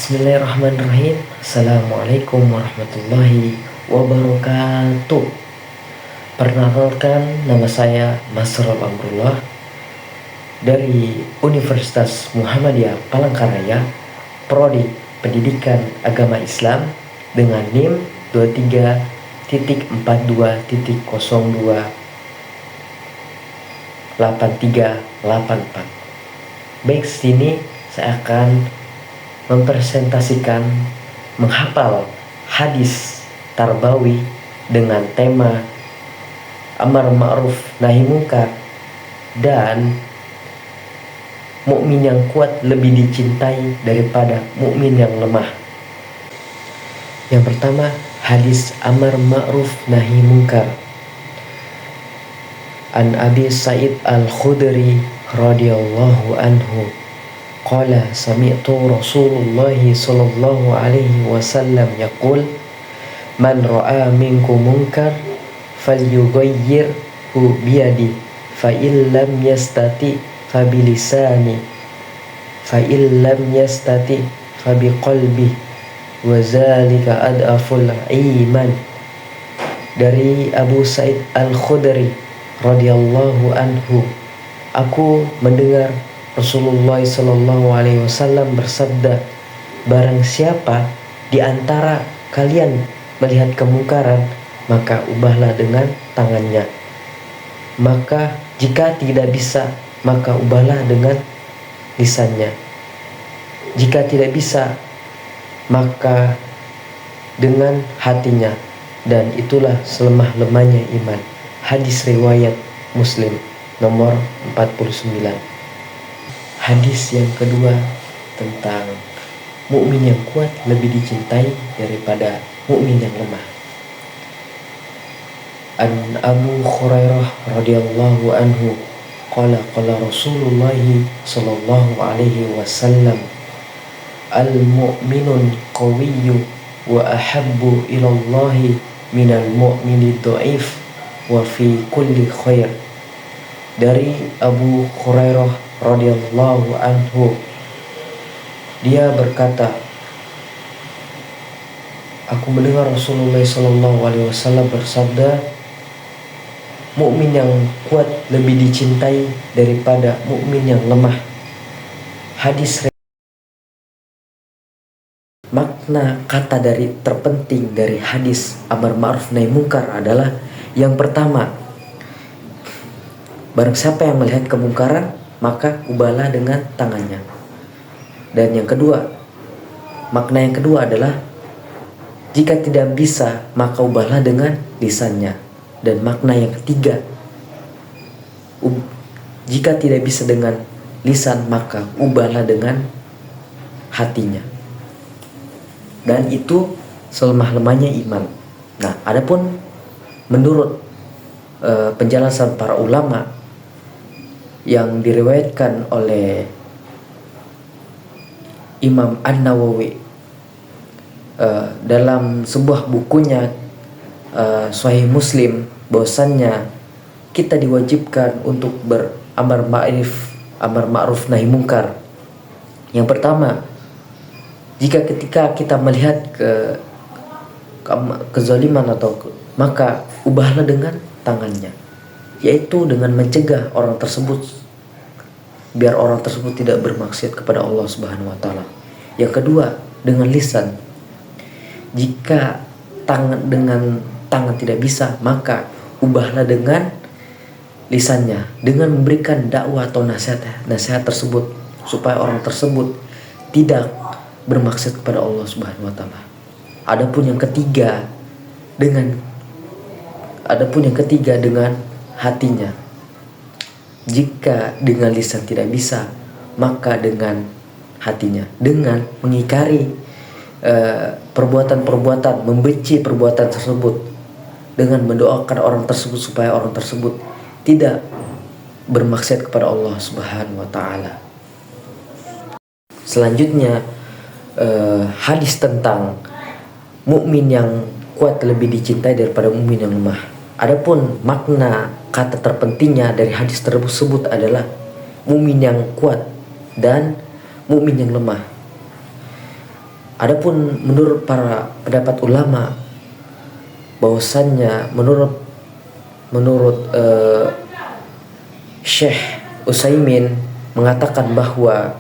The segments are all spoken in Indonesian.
Bismillahirrahmanirrahim. Assalamualaikum warahmatullahi wabarakatuh. Perkenalkan, nama saya Masrul Amrullah dari Universitas Muhammadiyah Palangkaraya, Prodi Pendidikan Agama Islam dengan NIM 23.42.028384. Baik, sini saya akan mempresentasikan menghafal hadis tarbawi dengan tema amar ma'ruf nahi munkar dan mukmin yang kuat lebih dicintai daripada mukmin yang lemah. Yang pertama, hadis amar ma'ruf nahi munkar. An Abi Sa'id Al-Khudri radhiyallahu anhu qala sami'tu Rasulullah sallallahu alaihi wasallam yaqul man ra'a minkum munkar falyughayyirhu biyadi fa illam yastati fa bilisani fa illam yastati fa biqalbi wa zalika adaful iman. Dari Abu Sa'id Al-Khudri radhiyallahu anhu, aku mendengar Rasulullah sallallahu alaihi wasallam bersabda, barang siapa di antara kalian melihat kemungkaran, maka ubahlah dengan tangannya. Maka jika tidak bisa, maka ubahlah dengan lisannya. Jika tidak bisa, maka dengan hatinya, dan itulah selemah-lemahnya iman. Hadis riwayat Muslim nomor 49. Hadis yang kedua tentang mukmin yang kuat lebih dicintai daripada mukmin yang lemah. An Abu Hurairah radhiyallahu anhu qala Rasulullah sallallahu alaihi wasallam al-mu'minun qawiyyu wa ahabbu ilallahi minal mu'mini dhaif wa fi kulli khair. Dari Abu Hurairah radhiyallahu anhu, dia berkata, aku mendengar Rasulullah sallallahu alaihi wasallam bersabda, mukmin yang kuat lebih dicintai daripada mukmin yang lemah. Hadis makna kata dari terpenting dari hadis amar ma'ruf nahi munkar adalah, yang pertama, barang siapa yang melihat kemungkaran, maka ubahlah dengan tangannya. Dan yang kedua, makna yang kedua adalah, jika tidak bisa, maka ubahlah dengan lisannya. Dan makna yang ketiga, jika tidak bisa dengan lisan, maka ubahlah dengan hatinya. Dan itu selemah-lemahnya iman. Nah, adapun menurut penjelasan para ulama yang diriwayatkan oleh Imam An-Nawawi dalam sebuah bukunya Sahih Muslim, bahwasannya kita diwajibkan untuk beramar ma'ruf nahi munkar. Yang pertama, jika ketika kita melihat kezaliman maka ubahlah dengan tangannya, yaitu dengan mencegah orang tersebut biar orang tersebut tidak bermaksiat kepada Allah Subhanahu wa taala. Yang kedua, dengan lisan. Jika dengan tangan tidak bisa, maka ubahlah dengan lisannya, dengan memberikan dakwah atau nasihat tersebut supaya orang tersebut tidak bermaksud kepada Allah Subhanahu wa taala. Adapun yang ketiga dengan hatinya. Jika dengan lisan tidak bisa, maka dengan hatinya, dengan mengingkari perbuatan-perbuatan, membenci perbuatan tersebut, dengan mendoakan orang tersebut supaya orang tersebut tidak bermaksiat kepada Allah Subhanahu wa taala. Selanjutnya, hadis tentang mukmin yang kuat lebih dicintai daripada mukmin yang lemah. Adapun makna kata terpentingnya dari hadis tersebut adalah mukmin yang kuat dan mukmin yang lemah. Adapun menurut para pendapat ulama, bahwasannya menurut Syekh Utsaimin mengatakan bahwa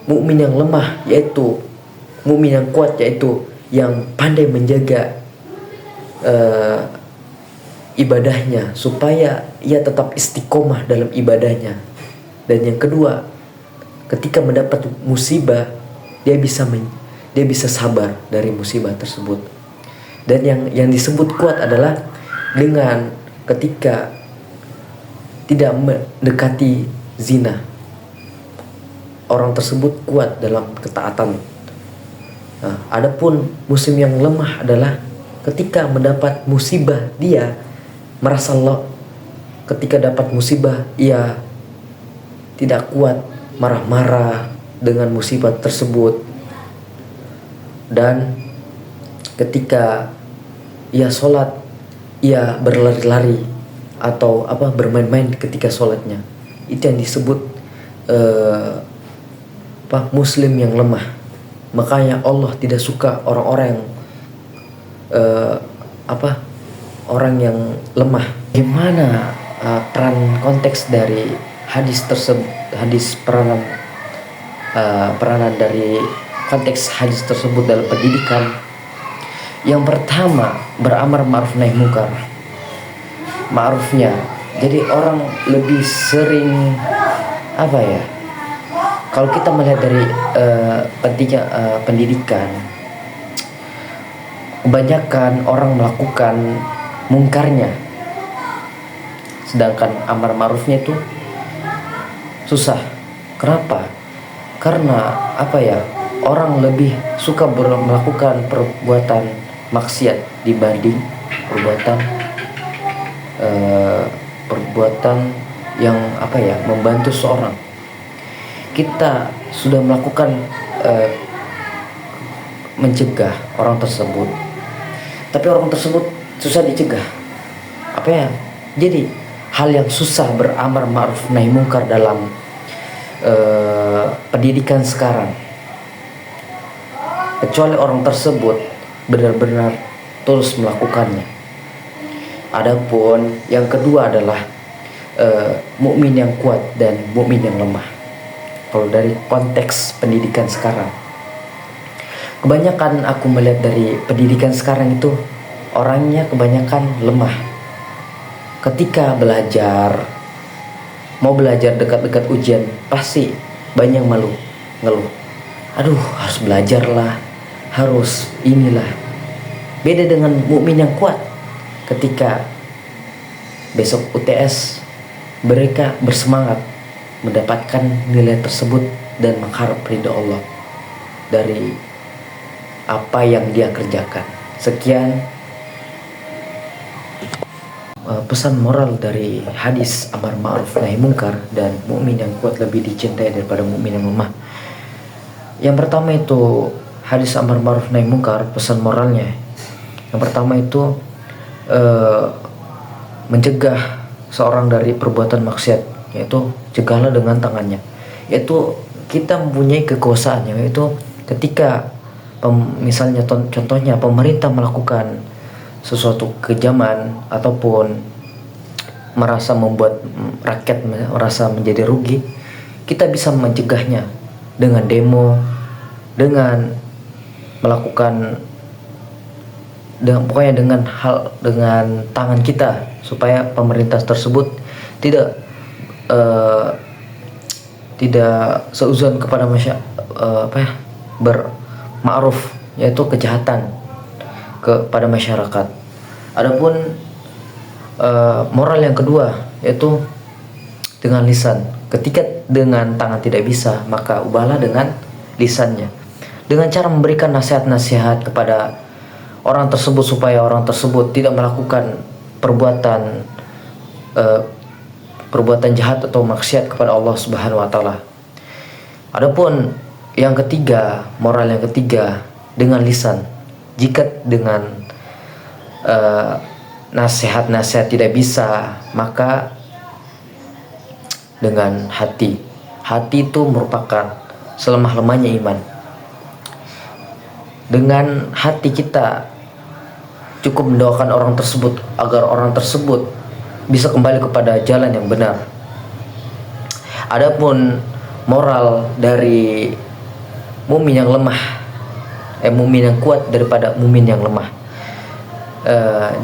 mukmin yang lemah yaitu mukmin yang kuat yaitu yang pandai menjaga ibadahnya supaya ia tetap istiqomah dalam ibadahnya. Dan yang kedua, ketika mendapat musibah dia bisa sabar dari musibah tersebut. Dan yang disebut kuat adalah dengan ketika tidak mendekati zina, orang tersebut kuat dalam ketaatan. Nah, adapun muslim yang lemah adalah ketika mendapat musibah dia merasa ketika dapat musibah ia tidak kuat, marah-marah dengan musibah tersebut. Dan ketika ia sholat ia berlari-lari atau bermain-main ketika sholatnya. Itu yang disebut muslim yang lemah. Makanya Allah tidak suka orang-orang yang orang yang lemah. Gimana peran konteks dari hadis tersebut, peranan dari konteks hadis tersebut dalam pendidikan? Yang pertama, beramar ma'ruf nahi munkar. Ma'rufnya, jadi orang lebih sering kalau kita melihat dari pentingnya pendidikan, kebanyakan orang melakukan mungkarnya, sedangkan amar ma'rufnya itu susah. Kenapa? Karena orang lebih suka melakukan perbuatan maksiat dibanding perbuatan yang membantu seorang. Kita sudah melakukan mencegah orang tersebut, tapi orang tersebut susah dicegah. Jadi hal yang susah beramar ma'ruf nahi munkar dalam pendidikan sekarang, kecuali orang tersebut benar-benar tulus melakukannya. Adapun yang kedua adalah mukmin yang kuat dan mukmin yang lemah. Kalau dari konteks pendidikan sekarang, kebanyakan aku melihat dari pendidikan sekarang itu orangnya kebanyakan lemah. Ketika mau belajar dekat-dekat ujian, pasti banyak ngeluh. Aduh, harus belajar lah, harus inilah. Beda dengan mukmin yang kuat. Ketika besok UTS, mereka bersemangat mendapatkan nilai tersebut dan mengharap ridha Allah dari apa yang dia kerjakan. Sekian pesan moral dari hadis amar ma'ruf nahi munkar dan mukmin yang kuat lebih dicintai daripada mukmin yang lemah. Yang pertama itu hadis amar ma'ruf nahi munkar, pesan moralnya. Yang pertama itu mencegah seorang dari perbuatan maksiat, yaitu cegahlah dengan tangannya. Yaitu kita mempunyai kekuasaannya, yaitu ketika misalnya contohnya pemerintah melakukan sesuatu kejaman ataupun merasa membuat rakyat merasa menjadi rugi, kita bisa mencegahnya dengan demo, dengan melakukan dengan tangan kita, supaya pemerintah tersebut tidak seuzon kepada berma'ruf, yaitu kejahatan kepada masyarakat. Adapun moral yang kedua yaitu dengan lisan. Ketika dengan tangan tidak bisa, maka ubahlah dengan lisannya, dengan cara memberikan nasihat-nasihat kepada orang tersebut supaya orang tersebut tidak melakukan perbuatan jahat atau maksiat kepada Allah Subhanahu wa taala. Adapun yang ketiga, moral yang ketiga dengan lisan. Jika dengan nasihat-nasihat tidak bisa, maka dengan hati. Hati itu merupakan selemah-lemahnya iman. dengan hati kita cukup mendoakan orang tersebut agar orang tersebut bisa kembali kepada jalan yang benar. Adapun moral dari mumin yang lemah, mumin yang kuat daripada mumin yang lemah.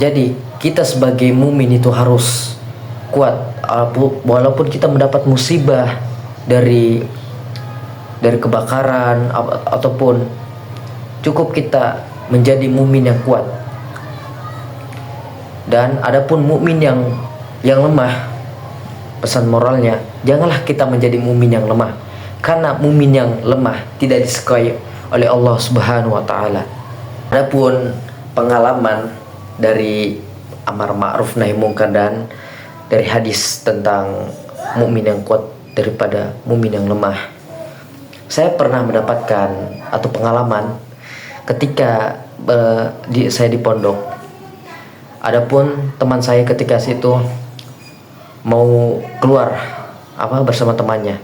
Jadi kita sebagai mumin itu harus kuat walaupun kita mendapat musibah dari kebakaran ataupun cukup kita menjadi mumin yang kuat. Dan adapun mukmin yang lemah, pesan moralnya, janganlah kita menjadi mukmin yang lemah, karena mukmin yang lemah tidak disukai oleh Allah Subhanahu wa taala. Adapun pengalaman dari amar ma'ruf nahi munkar dan dari hadis tentang mukmin yang kuat daripada mukmin yang lemah. Saya pernah mendapatkan atau pengalaman ketika saya di pondok. Adapun teman saya ketika situ mau keluar bersama temannya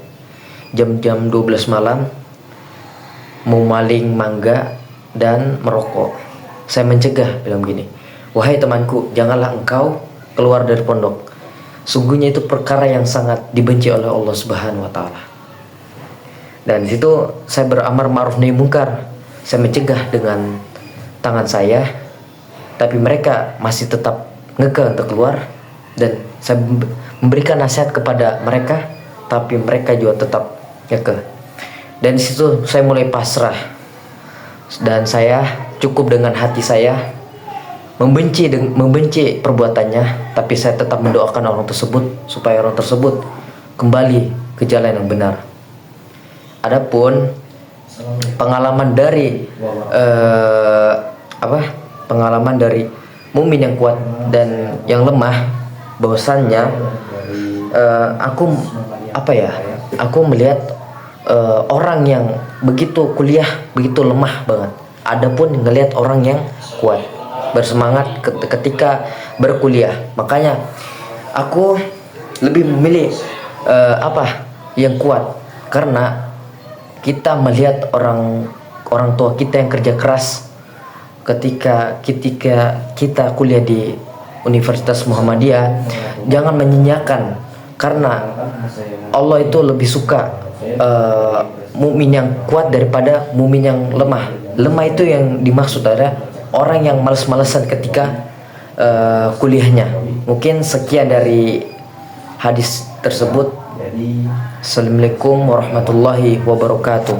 jam 12 malam, mau maling mangga dan merokok. Saya mencegah, bilang gini, wahai temanku, janganlah engkau keluar dari pondok, sungguhnya itu perkara yang sangat dibenci oleh Allah Subhanahu wa taala. Dan di situ saya beramar ma'ruf nahi munkar, saya mencegah dengan tangan saya, tapi mereka masih tetap ngekeh untuk keluar, dan saya memberikan nasihat kepada mereka, tapi mereka juga tetap ngekeh. Dan di situ saya mulai pasrah, dan saya cukup dengan hati saya membenci perbuatannya, tapi saya tetap mendoakan orang tersebut supaya orang tersebut kembali ke jalan yang benar. Adapun pengalaman dari pengalaman dari mukmin yang kuat dan yang lemah, bahwasannya aku melihat orang yang begitu kuliah begitu lemah banget, adapun ngelihat orang yang kuat bersemangat ketika berkuliah. Makanya aku lebih memilih yang kuat, karena kita melihat orang tua kita yang kerja keras ketika kita kuliah di Universitas Muhammadiyah. Jangan menyanyiakan, karena Allah itu lebih suka mukmin yang kuat daripada mukmin yang lemah. Lemah itu yang dimaksud adalah orang yang malas-malasan ketika kuliahnya. Mungkin sekian dari hadis tersebut. Assalamualaikum warahmatullahi wabarakatuh.